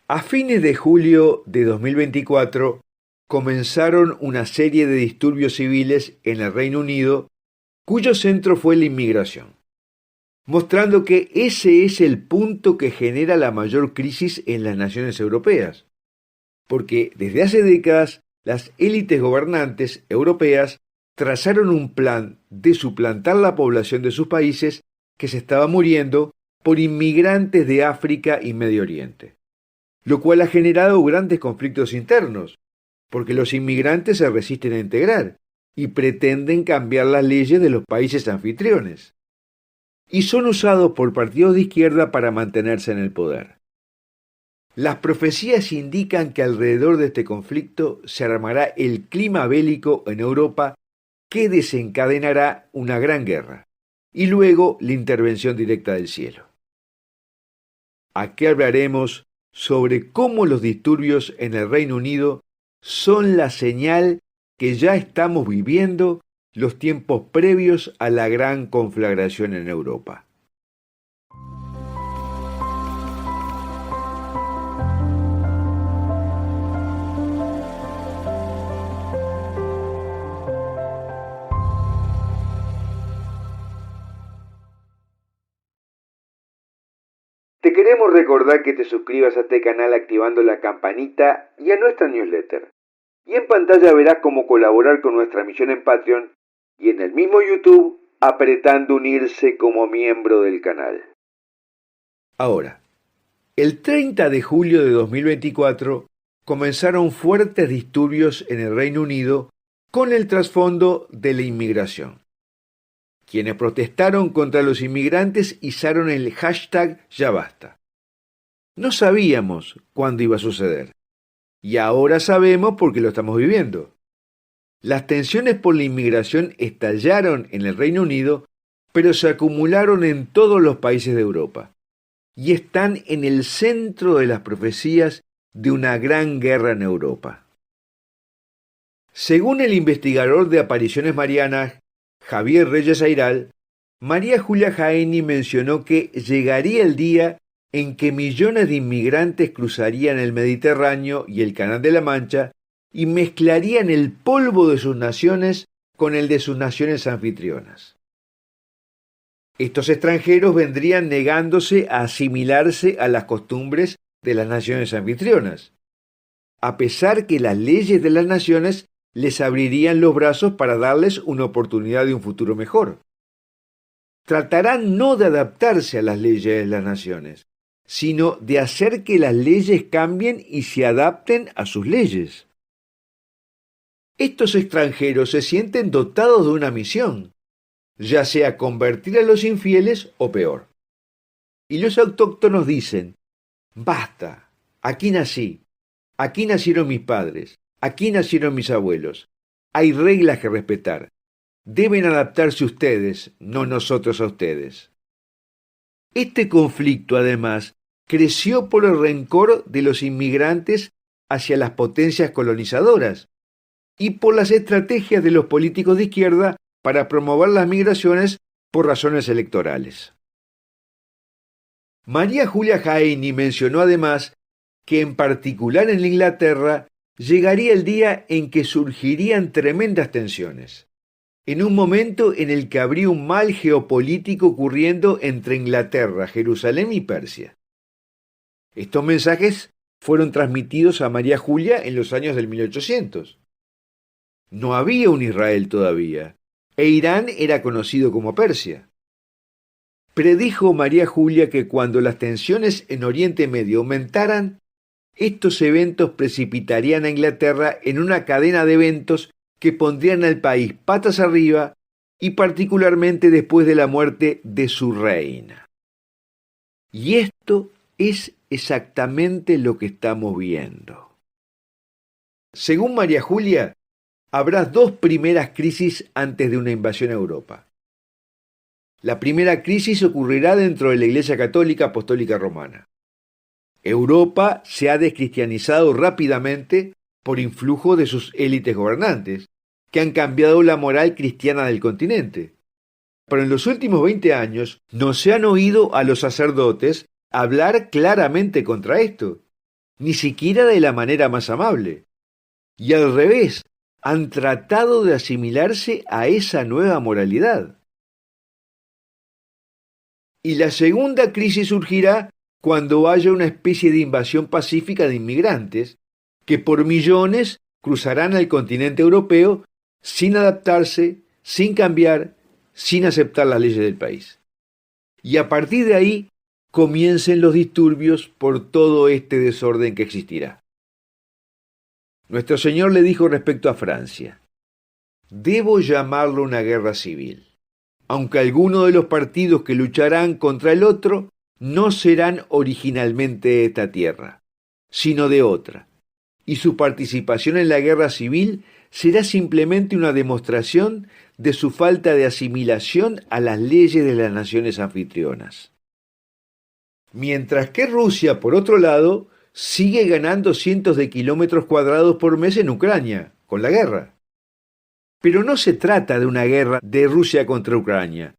A fines de julio de 2024 comenzaron una serie de disturbios civiles en el Reino Unido cuyo centro fue la inmigración, mostrando que ese es el punto que genera la mayor crisis en las naciones europeas, porque desde hace décadas las élites gobernantes europeas trazaron un plan de suplantar la población de sus países que se estaba muriendo por inmigrantes de África y Medio Oriente, lo cual ha generado grandes conflictos internos, porque los inmigrantes se resisten a integrar y pretenden cambiar las leyes de los países anfitriones, y son usados por partidos de izquierda para mantenerse en el poder. Las profecías indican que alrededor de este conflicto se armará el clima bélico en Europa que desencadenará una gran guerra, y luego la intervención directa del cielo. Aquí hablaremos sobre cómo los disturbios en el Reino Unido son la señal que ya estamos viviendo los tiempos previos a la gran conflagración en Europa. Te queremos recordar que te suscribas a este canal activando la campanita y a nuestra newsletter. Y en pantalla verás cómo colaborar con nuestra misión en Patreon y en el mismo YouTube apretando unirse como miembro del canal. Ahora, el 30 de julio de 2024 comenzaron fuertes disturbios en el Reino Unido con el trasfondo de la inmigración. Quienes protestaron contra los inmigrantes izaron el hashtag Ya Basta. No sabíamos cuándo iba a suceder, y ahora sabemos porque lo estamos viviendo. Las tensiones por la inmigración estallaron en el Reino Unido, pero se acumularon en todos los países de Europa, y están en el centro de las profecías de una gran guerra en Europa. Según el investigador de apariciones marianas, Javier Reyes Ayral, María Julia Jaeni mencionó que llegaría el día en que millones de inmigrantes cruzarían el Mediterráneo y el Canal de la Mancha y mezclarían el polvo de sus naciones con el de sus naciones anfitrionas. Estos extranjeros vendrían negándose a asimilarse a las costumbres de las naciones anfitrionas, a pesar que las leyes de las naciones les abrirían los brazos para darles una oportunidad de un futuro mejor. Tratarán no de adaptarse a las leyes de las naciones, sino de hacer que las leyes cambien y se adapten a sus leyes. Estos extranjeros se sienten dotados de una misión, ya sea convertir a los infieles o peor. Y los autóctonos dicen: basta, aquí nací, aquí nacieron mis padres, aquí nacieron mis abuelos. Hay reglas que respetar. Deben adaptarse ustedes, no nosotros a ustedes. Este conflicto, además, creció por el rencor de los inmigrantes hacia las potencias colonizadoras y por las estrategias de los políticos de izquierda para promover las migraciones por razones electorales. María Julia Jaeni mencionó además que en particular en Inglaterra llegaría el día en que surgirían tremendas tensiones, en un momento en el que habría un mal geopolítico ocurriendo entre Inglaterra, Jerusalén y Persia. Estos mensajes fueron transmitidos a María Julia en los años del 1800. No había un Israel todavía, e Irán era conocido como Persia. Predijo María Julia que cuando las tensiones en Oriente Medio aumentaran, estos eventos precipitarían a Inglaterra en una cadena de eventos que pondrían al país patas arriba y particularmente después de la muerte de su reina. Y esto es exactamente lo que estamos viendo. Según María Julia, habrá dos primeras crisis antes de una invasión a Europa. La primera crisis ocurrirá dentro de la Iglesia Católica Apostólica Romana. Europa se ha descristianizado rápidamente por influjo de sus élites gobernantes, que han cambiado la moral cristiana del continente. Pero en los últimos 20 años no se han oído a los sacerdotes hablar claramente contra esto. ni siquiera de la manera más amable. Y al revés, han tratado de asimilarse a esa nueva moralidad. Y la segunda crisis surgirá cuando haya una especie de invasión pacífica de inmigrantes que por millones cruzarán al continente europeo sin adaptarse, sin cambiar, sin aceptar las leyes del país. Y a partir de ahí comiencen los disturbios por todo este desorden que existirá. Nuestro Señor le dijo respecto a Francia: debo llamarlo una guerra civil, aunque algunos de los partidos que lucharán contra el otro no serán originalmente de esta tierra, sino de otra, y su participación en la guerra civil será simplemente una demostración de su falta de asimilación a las leyes de las naciones anfitrionas. Mientras que Rusia, por otro lado, sigue ganando cientos de kilómetros cuadrados por mes en Ucrania, con la guerra. Pero no se trata de una guerra de Rusia contra Ucrania,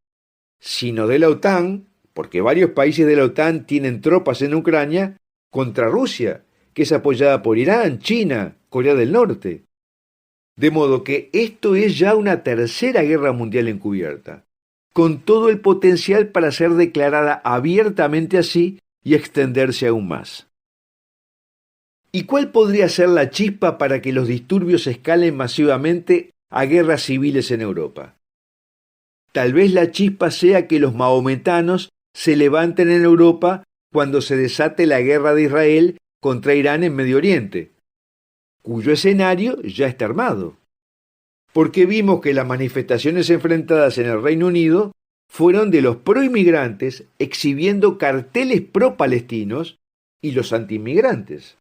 sino de la OTAN, porque varios países de la OTAN tienen tropas en Ucrania, contra Rusia, que es apoyada por Irán, China, Corea del Norte. De modo que esto es ya una tercera guerra mundial encubierta, con todo el potencial para ser declarada abiertamente así y extenderse aún más. ¿Y cuál podría ser la chispa para que los disturbios escalen masivamente a guerras civiles en Europa? Tal vez la chispa sea que los mahometanos se levanten en Europa cuando se desate la guerra de Israel contra Irán en Medio Oriente, cuyo escenario ya está armado. Porque vimos que las manifestaciones enfrentadas en el Reino Unido fueron de los proinmigrantes exhibiendo carteles pro-palestinos y los antiinmigrantes.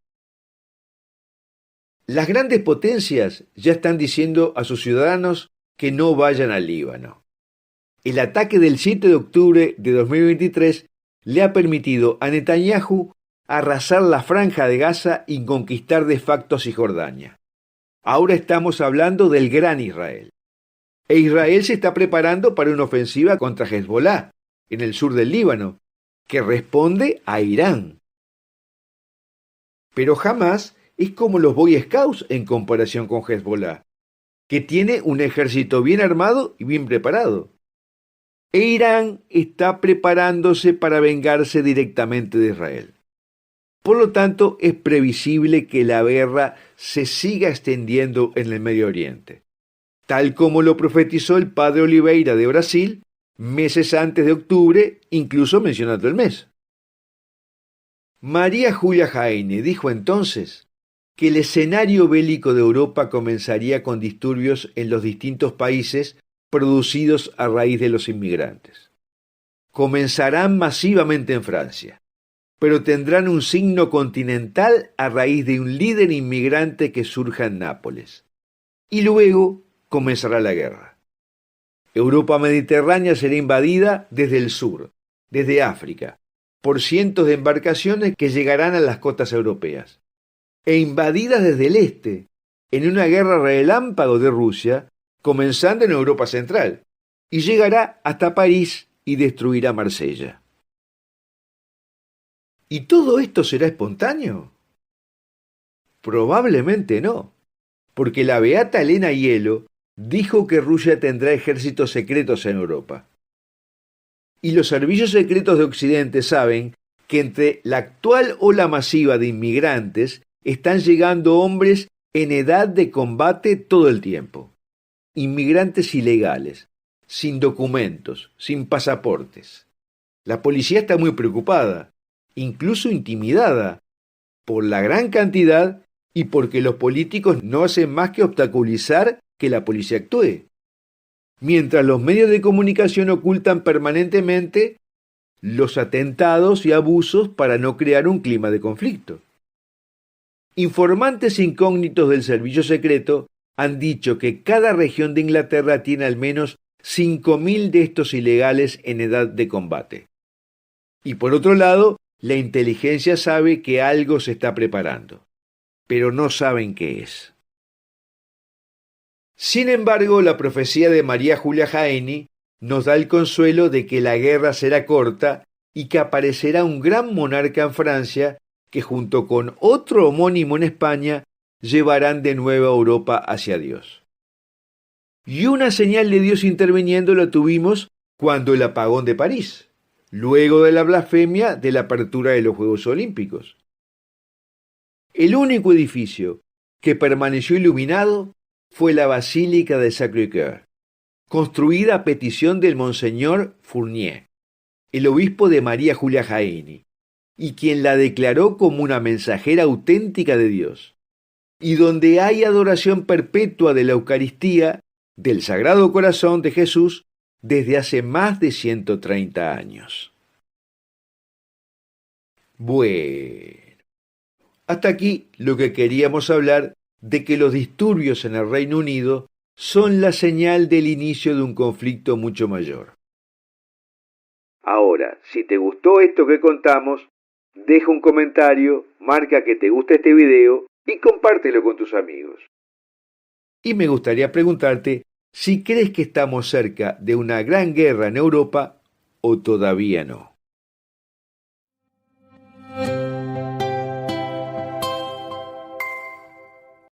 Las grandes potencias ya están diciendo a sus ciudadanos que no vayan al Líbano. El ataque del 7 de octubre de 2023 le ha permitido a Netanyahu arrasar la franja de Gaza y conquistar de facto a Cisjordania. Ahora estamos hablando del Gran Israel. E Israel se está preparando para una ofensiva contra Hezbollah, en el sur del Líbano, que responde a Irán. Pero Hamás es como los Boy Scouts en comparación con Hezbollah, que tiene un ejército bien armado y bien preparado. E Irán está preparándose para vengarse directamente de Israel. Por lo tanto, es previsible que la guerra se siga extendiendo en el Medio Oriente, tal como lo profetizó el padre Oliveira de Brasil meses antes de octubre, incluso mencionando el mes. María Julia Jaene dijo entonces que el escenario bélico de Europa comenzaría con disturbios en los distintos países producidos a raíz de los inmigrantes. Comenzarán masivamente en Francia, pero tendrán un signo continental a raíz de un líder inmigrante que surja en Nápoles. Y luego comenzará la guerra. Europa mediterránea será invadida desde el sur, desde África, por cientos de embarcaciones que llegarán a las costas europeas, e invadidas desde el este, en una guerra relámpago de Rusia, comenzando en Europa Central, y llegará hasta París y destruirá Marsella. ¿Y todo esto será espontáneo? Probablemente no, porque la beata Elena Hielo dijo que Rusia tendrá ejércitos secretos en Europa. Y los servicios secretos de Occidente saben que entre la actual ola masiva de inmigrantes están llegando hombres en edad de combate todo el tiempo. Inmigrantes ilegales, sin documentos, sin pasaportes. La policía está muy preocupada, incluso intimidada, por la gran cantidad y porque los políticos no hacen más que obstaculizar que la policía actúe. Mientras los medios de comunicación ocultan permanentemente los atentados y abusos para no crear un clima de conflicto. Informantes incógnitos del servicio secreto han dicho que cada región de Inglaterra tiene al menos 5.000 de estos ilegales en edad de combate. Y por otro lado, la inteligencia sabe que algo se está preparando, pero no saben qué es. Sin embargo, la profecía de María Julia Jaeni nos da el consuelo de que la guerra será corta y que aparecerá un gran monarca en Francia que junto con otro homónimo en España llevarán de nuevo a Europa hacia Dios. Y una señal de Dios interviniendo la tuvimos cuando el apagón de París, luego de la blasfemia de la apertura de los Juegos Olímpicos. El único edificio que permaneció iluminado fue la Basílica de Sacré-Cœur, construida a petición del Monseñor Fournier, el obispo de María Julia Jaeni, y quien la declaró como una mensajera auténtica de Dios, y donde hay adoración perpetua de la Eucaristía del Sagrado Corazón de Jesús desde hace más de 130 años. Bueno, hasta aquí lo que queríamos hablar de que los disturbios en el Reino Unido son la señal del inicio de un conflicto mucho mayor. Ahora, si te gustó esto que contamos, deja un comentario, marca que te gusta este video y compártelo con tus amigos. Y me gustaría preguntarte si crees que estamos cerca de una gran guerra en Europa o todavía no.